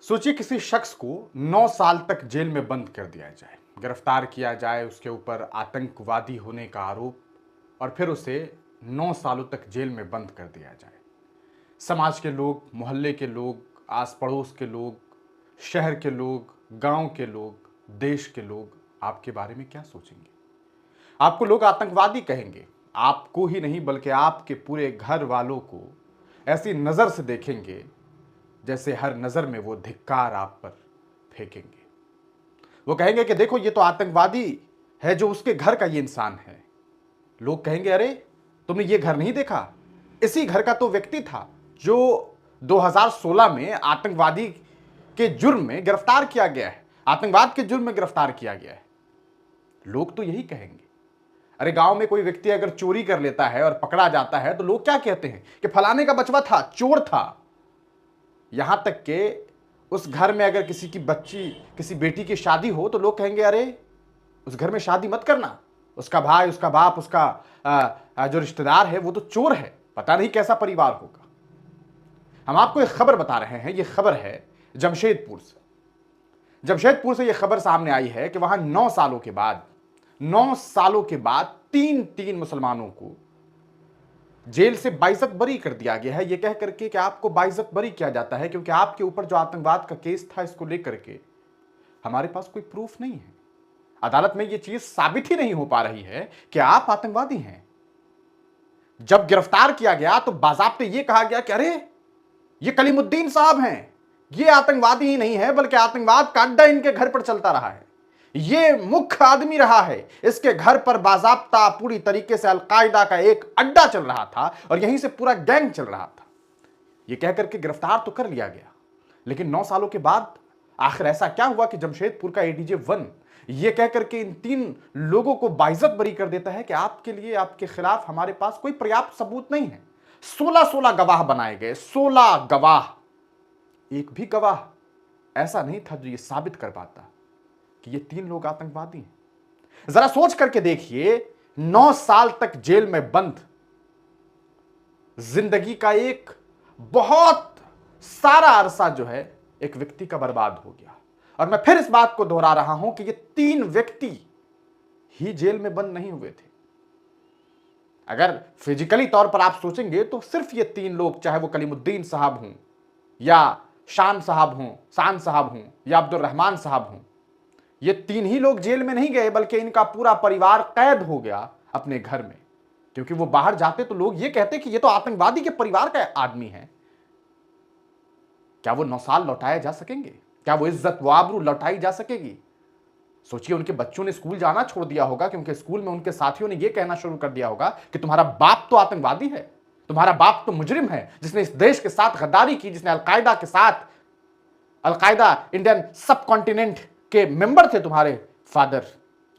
सोचिए किसी शख्स को 9 साल तक जेल में बंद कर दिया जाए, गिरफ्तार किया जाए, उसके ऊपर आतंकवादी होने का आरोप और फिर उसे 9 सालों तक जेल में बंद कर दिया जाए। समाज के लोग, मोहल्ले के लोग, आस पड़ोस के लोग, शहर के लोग, गांव के लोग, देश के लोग आपके बारे में क्या सोचेंगे? आपको लोग आतंकवादी कहेंगे। आपको ही नहीं बल्कि आपके पूरे घर वालों को ऐसी नज़र से देखेंगे जैसे हर नज़र में वो धिक्कार आप पर फेंकेंगे। वो कहेंगे कि देखो ये तो आतंकवादी है, जो उसके घर का ये इंसान है। लोग कहेंगे अरे तुमने ये घर नहीं देखा, इसी घर का तो व्यक्ति था जो 2016 में आतंकवादी के जुर्म में गिरफ्तार किया गया है, आतंकवाद के जुर्म में गिरफ्तार किया गया है। लोग तो यही कहेंगे। अरे गांव में कोई व्यक्ति अगर चोरी कर लेता है और पकड़ा जाता है तो लोग क्या कहते हैं कि फलाने का बचवा था, चोर था। यहां तक कि उस घर में अगर किसी की बच्ची, किसी बेटी की शादी हो तो लोग कहेंगे अरे उस घर में शादी मत करना, उसका भाई, उसका बाप, उसका जो रिश्तेदार है वो तो चोर है, पता नहीं कैसा परिवार होगा। हम आपको एक खबर बता रहे हैं। ये खबर है जमशेदपुर से। जमशेदपुर से ये खबर सामने आई है कि वहां 9 सालों के बाद तीन मुसलमानों को जेल से बाइज्जत बरी कर दिया गया है। यह कह करके कि आपको बाइज्जत बरी किया जाता है क्योंकि आपके ऊपर जो आतंकवाद का केस था, इसको लेकर के हमारे पास कोई प्रूफ नहीं है। अदालत में यह चीज साबित ही नहीं हो पा रही है कि आप आतंकवादी हैं। जब गिरफ्तार किया गया तो बाज़ाब्ते यह कहा गया कि अरे ये कलीमुद्दीन साहब हैं, ये आतंकवादी ही नहीं है बल्कि आतंकवाद का अड्डा इनके घर पर चलता रहा है, ये मुख्य आदमी रहा है, इसके घर पर बाज़ाब्ता पूरी तरीके से अलकायदा का एक अड्डा चल रहा था और यहीं से पूरा गैंग चल रहा था। यह कहकर के गिरफ्तार तो कर लिया गया, लेकिन 9 सालों के बाद आखिर ऐसा क्या हुआ कि जमशेदपुर का एडीजे 1 यह कहकर के इन 3 लोगों को बाइज्जत बरी कर देता है कि आपके लिए, आपके खिलाफ हमारे पास कोई पर्याप्त सबूत नहीं है। 16 गवाह बनाए गए, 16 गवाह। एक भी गवाह ऐसा नहीं था जो यह साबित कर पाता कि ये 3 लोग आतंकवादी हैं। जरा सोच करके देखिए, 9 साल तक जेल में बंद, जिंदगी का एक बहुत सारा अरसा जो है एक व्यक्ति का बर्बाद हो गया। और मैं फिर इस बात को दोहरा रहा हूं कि ये 3 व्यक्ति ही जेल में बंद नहीं हुए थे। अगर फिजिकली तौर पर आप सोचेंगे तो सिर्फ ये 3 लोग, चाहे वो कलीमुद्दीन साहब हों या शान साहब हों या अब्दुल रहमान साहब हों, ये 3 ही लोग जेल में नहीं गए बल्कि इनका पूरा परिवार कैद हो गया अपने घर में। क्योंकि वो बाहर जाते तो लोग ये कहते कि ये तो आतंकवादी के परिवार का आदमी है। क्या वो 9 साल लौटाए जा सकेंगे? क्या वो इज्जत, वो आबरू लौटाई जा सकेगी? सोचिए, उनके बच्चों ने स्कूल जाना छोड़ दिया होगा क्योंकि स्कूल में उनके साथियों ने यह कहना शुरू कर दिया होगा कि तुम्हारा बाप तो आतंकवादी है, तुम्हारा बाप तो मुजरिम है, जिसने इस देश के साथ गद्दारी की, जिसने अलकायदा के साथ, अलकायदा इंडियन सब कॉन्टिनेंट के मेंबर थे तुम्हारे फादर,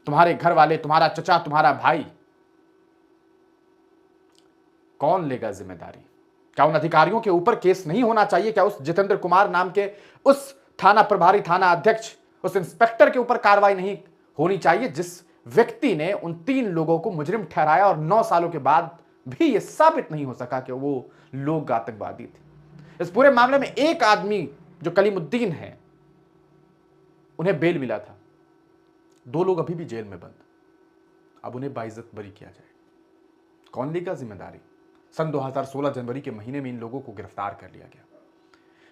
तुम्हारे घर वाले, तुम्हारा चचा, तुम्हारा भाई। कौन लेगा जिम्मेदारी? क्या उन अधिकारियों के ऊपर केस नहीं होना चाहिए? क्या उस जितेंद्र कुमार नाम के उस थाना प्रभारी, थाना अध्यक्ष, उस इंस्पेक्टर के ऊपर कार्रवाई नहीं होनी चाहिए जिस व्यक्ति ने उन 3 लोगों को मुजरिम ठहराया और 9 सालों के बाद भी यह साबित नहीं हो सका कि वो लोग आतंकवादी थे? इस पूरे मामले में एक आदमी जो कलीमुद्दीन है, उन्हें बेल मिला था। 2 लोग अभी भी जेल में बंद। अब उन्हें बाइज्जत बरी किया जाए। कौन लेगा जिम्मेदारी? सन 2016 जनवरी के महीने में इन लोगों को गिरफ्तार कर लिया गया,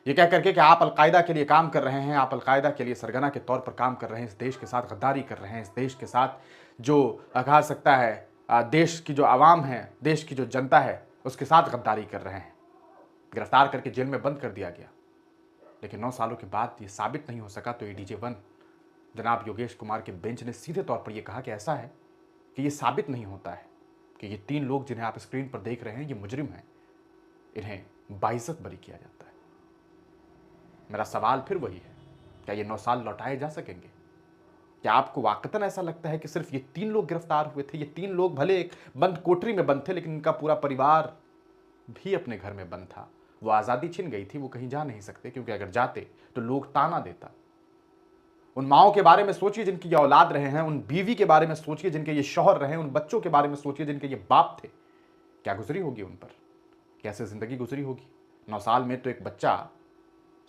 ये कह करके कि आप अलकायदा के लिए काम कर रहे हैं, आप अलकायदा के लिए सरगना के तौर पर काम कर रहे हैं, इस देश के साथ गद्दारी कर रहे हैं, इस देश के साथ जो कहा सकता है देश की जो आवाम है, देश की जो जनता है, उसके साथ गद्दारी कर रहे हैं। गिरफ्तार करके जेल में बंद कर दिया गया, लेकिन 9 सालों के बाद ये साबित नहीं हो सका तो एडीजे 1 जनाब योगेश कुमार के बेंच ने सीधे तौर पर यह कहा कि ऐसा है कि यह साबित नहीं होता है कि ये 3 लोग जिन्हें आप स्क्रीन पर देख रहे हैं ये मुजरिम हैं, इन्हें बाइज्जत बरी किया जाता है। मेरा सवाल फिर वही है, क्या ये 9 साल लौटाए जा सकेंगे? क्या आपको वाकतन ऐसा लगता है कि सिर्फ ये 3 लोग गिरफ्तार हुए थे? ये 3 लोग भले एक बंद कोठरी में बंद थे, लेकिन इनका पूरा परिवार भी अपने घर में बंद था। वो आज़ादी छिन गई थी, वो कहीं जा नहीं सकते, क्योंकि अगर जाते तो लोग ताना देता। उन माओं के बारे में सोचिए जिनकी ये औलाद रहे हैं, उन बीवी के बारे में सोचिए जिनके ये शौहर रहे, उन बच्चों के बारे में सोचिए जिनके ये बाप थे। क्या गुजरी होगी उन पर? कैसे जिंदगी गुजरी होगी? 9 साल में तो एक बच्चा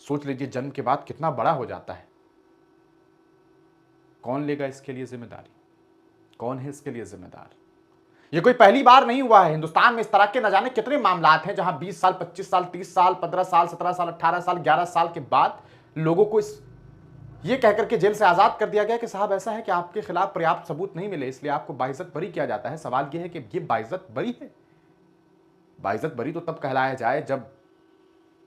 सोच लीजिए जन्म के बाद कितना बड़ा हो जाता है। कौन लेगा इसके लिए जिम्मेदारी? कौन है इसके लिए जिम्मेदार? ये कोई पहली बार नहीं हुआ है। हिंदुस्तान में इस तरह के न जाने कितने मामलात हैं जहां 20 साल, 25 साल, 30 साल, 15 साल, 17 साल, 18 साल, 11 साल के बाद लोगों को ये कहकर के जेल से आजाद कर दिया गया कि साहब ऐसा है कि आपके खिलाफ पर्याप्त सबूत नहीं मिले, इसलिए आपको बाइज्जत बरी किया जाता है। सवाल यह है कि ये बाइज्जत बरी है। बाइज्जत बरी तो तब कहलाया जाए जब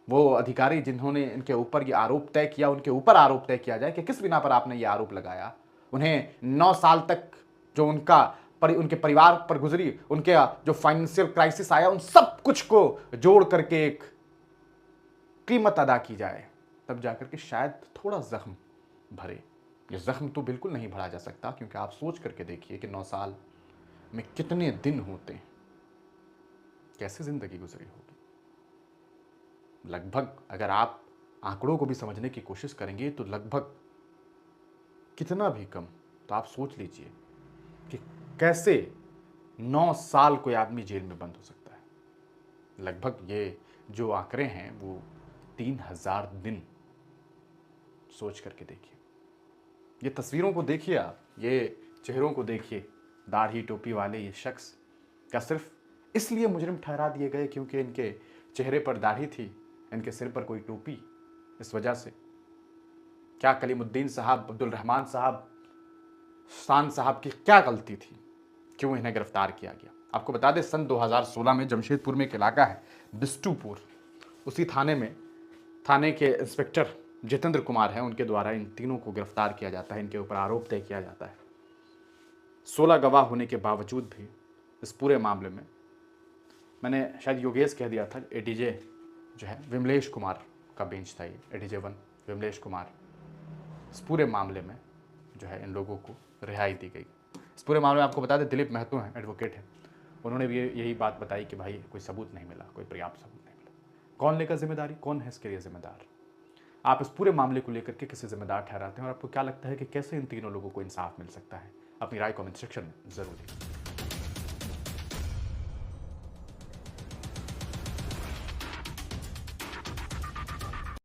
वो अधिकारी जिन्होंने इनके ऊपर ये आरोप तय किया, उनके ऊपर आरोप तय किया जाए कि किस बिना पर आपने ये आरोप लगाया। उन्हें 9 साल तक जो उनके परिवार पर गुजरी, उनके जो फाइनेंशियल क्राइसिस आया, उन सब कुछ को जोड़ करके एक कीमत अदा की जाए, तब जाकर के शायद थोड़ा जख्म भरे। ये जख्म तो बिल्कुल नहीं भरा जा सकता, क्योंकि आप सोच करके देखिए कि 9 साल में कितने दिन होते हैं, कैसे जिंदगी गुजरी होगी। लगभग अगर आप आंकड़ों को भी समझने की कोशिश करेंगे तो लगभग कितना भी कम, तो आप सोच लीजिए कि कैसे 9 साल कोई आदमी जेल में बंद हो सकता है। लगभग ये जो आंकड़े हैं वो 3000 दिन। सोच करके देखिए, ये तस्वीरों को देखिए, आप ये चेहरों को देखिए। दाढ़ी टोपी वाले ये शख्स क्या सिर्फ इसलिए मुजरिम ठहरा दिए गए क्योंकि इनके चेहरे पर दाढ़ी थी, इनके सिर पर कोई टोपी, इस वजह से? क्या कलीमुद्दीन साहब, अब्दुल रहमान साहब, शान साहब की क्या गलती थी? क्यों इन्हें गिरफ्तार किया गया? आपको बता दें, सन 2016 में जमशेदपुर में एक इलाका है बिस्टूपुर, उसी थाने के इंस्पेक्टर जितेंद्र कुमार हैं, उनके द्वारा इन तीनों को गिरफ्तार किया जाता है। इनके ऊपर आरोप तय किया जाता है। 16 गवाह होने के बावजूद भी इस पूरे मामले में, मैंने शायद योगेश कह दिया था, एडीजे जो है विमलेश कुमार का बेंच था, ये एडीजे 1 विमलेश कुमार, इस पूरे मामले में जो है इन लोगों को रिहाई दी गई। इस पूरे मामले में आपको बता दें, दिलीप महतो हैं, एडवोकेट हैं, उन्होंने भी यही बात बताई कि भाई कोई सबूत नहीं मिला, कोई पर्याप्त सबूत नहीं मिला। कौन लेगा जिम्मेदारी? कौन है इसके लिए जिम्मेदार? आप इस पूरे मामले को लेकर के किसे जिम्मेदार ठहराते हैं, और आपको क्या लगता है कि कैसे इन तीनों लोगों को इंसाफ मिल सकता है? अपनी राय कमेंट सेक्शन में जरूर दें।